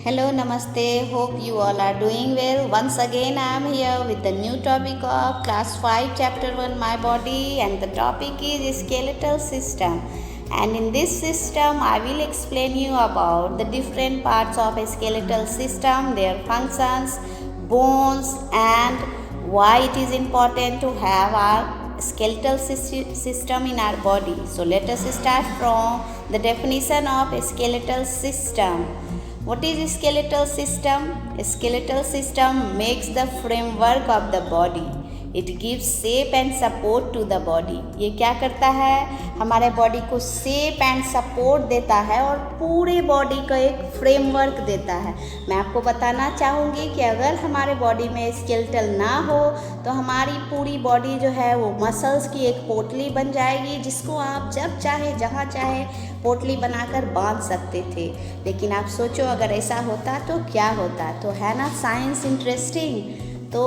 Hello, Namaste. Hope you all are doing well. Once again, I am here with the new topic of Class 5, Chapter 1, My Body, and the topic is skeletal system. And in this system, I will explain you about the different parts of a skeletal system, their functions, bones, and why it is important to have our skeletal system in our body. So let us start from the definition of a skeletal system. What is a skeletal system? A skeletal system makes the framework of the body. It gives shape and support to the body. ये क्या करता है? हमारे body को shape and support देता है और पूरे बॉडी का एक फ्रेमवर्क देता है। मैं आपको बताना चाहूँगी कि अगर हमारे बॉडी में स्केलेटल ना हो तो हमारी पूरी बॉडी जो है वो मसल्स की एक पोटली बन जाएगी, जिसको आप जब चाहे जहाँ चाहे पोटली बनाकर बांध सकते थे। लेकिन आप सोचो अगर ऐसा होता तो क्या होता। तो है ना साइंस इंटरेस्टिंग। तो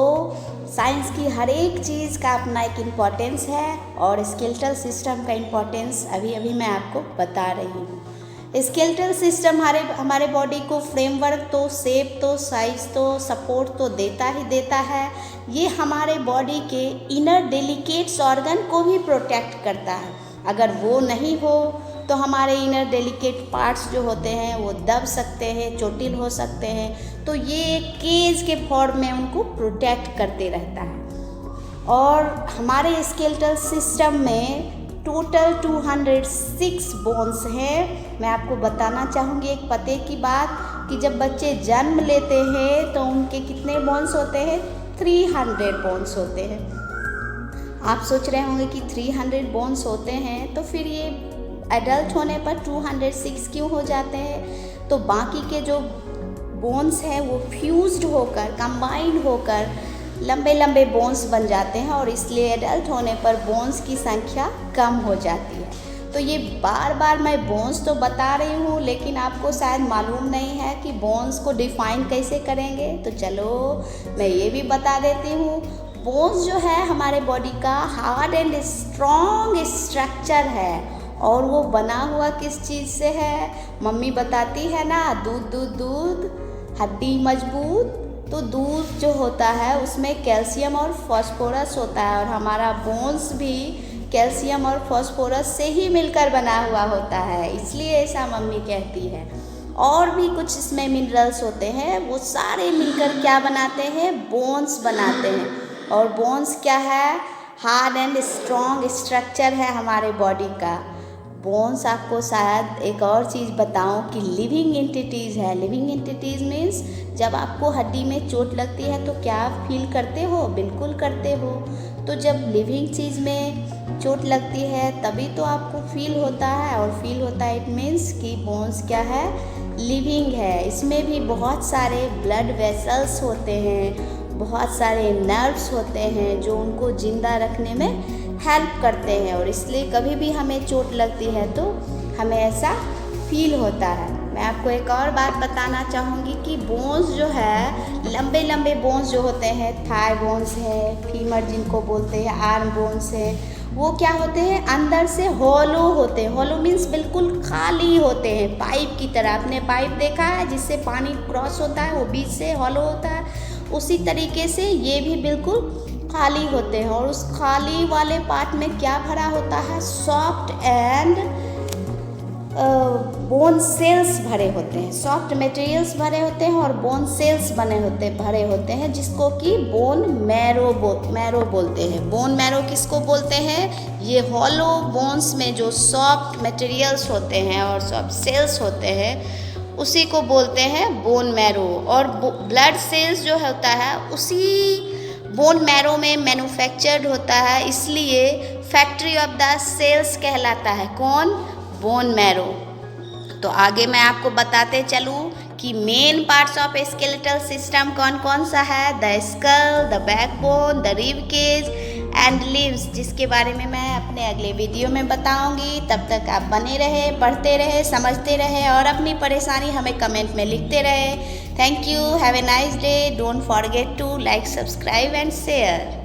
साइंस की हर एक चीज़ का अपना एक इम्पोर्टेंस है और स्केलेटल सिस्टम का इम्पोर्टेंस अभी मैं आपको बता रही हूँ। स्केलेटल सिस्टम हमारे बॉडी को फ्रेमवर्क तो, शेप तो, साइज तो, सपोर्ट तो देता ही देता है। ये हमारे बॉडी के इनर डेलिकेट्स ऑर्गन को भी प्रोटेक्ट करता है। अगर वो नहीं हो तो हमारे इनर डेलिकेट पार्ट्स जो होते हैं वो दब सकते हैं, चोटिल हो सकते हैं। तो ये एक केज के फॉर्म में उनको प्रोटेक्ट करते रहता है। और हमारे स्केलेटल सिस्टम में टोटल 206 बोन्स हैं। मैं आपको बताना चाहूँगी एक पते की बात कि जब बच्चे जन्म लेते हैं तो उनके कितने बोन्स होते हैं? 300 बोन्स होते हैं। आप सोच रहे होंगे कि 300 बोन्स होते हैं तो फिर ये एडल्ट होने पर 206 क्यों हो जाते हैं? तो बाकी के जो बोन्स हैं वो फ्यूज्ड होकर, कंबाइंड होकर लंबे लंबे बोन्स बन जाते हैं और इसलिए एडल्ट होने पर बोन्स की संख्या कम हो जाती है। तो ये बार बार मैं बोन्स तो बता रही हूँ, लेकिन आपको शायद मालूम नहीं है कि बोन्स को डिफाइन कैसे करेंगे। तो चलो मैं ये भी बता देती हूँ। बोन्स जो है हमारे बॉडी का हार्ड एंड स्ट्रॉन्ग स्ट्रक्चर है और वो बना हुआ किस चीज़ से है? मम्मी बताती है ना, दूध, हड्डी मजबूत। तो दूध जो होता है उसमें कैल्शियम और फास्फोरस होता है और हमारा बोन्स भी कैल्शियम और फास्फोरस से ही मिलकर बना हुआ होता है, इसलिए ऐसा मम्मी कहती है। और भी कुछ इसमें मिनरल्स होते हैं, वो सारे मिलकर क्या बनाते हैं? बोन्स बनाते हैं। और बोन्स क्या है? हार्ड एंड स्ट्रॉन्ग स्ट्रक्चर है हमारे बॉडी का। बोन्स आपको शायद एक और चीज़ बताऊं कि लिविंग एंटिटीज़ है। लिविंग एंटिटीज़ मीन्स जब आपको हड्डी में चोट लगती है तो क्या आप फील करते हो? बिल्कुल करते हो। तो जब लिविंग चीज़ में चोट लगती है तभी तो आपको फील होता है, और फील होता है इट मीन्स कि बोन्स क्या है? लिविंग है। इसमें भी बहुत सारे ब्लड वेसल्स होते हैं, बहुत सारे नर्व्स होते हैं जो उनको ज़िंदा रखने में हेल्प करते हैं, और इसलिए कभी भी हमें चोट लगती है तो हमें ऐसा फील होता है। मैं आपको एक और बात बताना चाहूँगी कि बोन्स जो है, लंबे लंबे बोन्स जो होते हैं, थाई बोन्स है, फीमर जिनको बोलते हैं, आर्म बोन्स है, वो क्या होते हैं? अंदर से हॉलो होते हैं। हॉलो मीन्स बिल्कुल खाली होते हैं, पाइप की तरह। आपने पाइप देखा है जिससे पानी क्रॉस होता है, वो बीच से हॉलो होता है। उसी तरीके से ये भी बिल्कुल खाली होते हैं। और उस खाली वाले पार्ट में क्या भरा होता है? सॉफ्ट एंड बोन सेल्स भरे होते हैं। सॉफ्ट मटेरियल्स भरे होते हैं और बोन सेल्स भरे होते हैं, जिसको कि बोन मैरो बोलते हैं। बोन मैरो किसको बोलते हैं? ये हॉलो बोन्स में जो सॉफ्ट मटेरियल्स होते हैं और सॉफ्ट सेल्स होते हैं उसी को बोलते हैं बोन मैरो। और ब्लड सेल्स जो होता है उसी बोन मैरो में मैन्युफैक्चर्ड होता है, इसलिए फैक्ट्री ऑफ द सेल्स कहलाता है। कौन? Bone marrow. तो आगे मैं आपको बताते चलूँ कि main parts of skeletal system कौन कौन सा है? The skull, the backbone, the rib cage and limbs, जिसके बारे में मैं अपने अगले वीडियो में बताऊंगी। तब तक आप बने रहे, पढ़ते रहे, समझते रहे और अपनी परेशानी हमें कमेंट में लिखते रहे। Thank you, have a nice day. Don't forget to like, subscribe and share.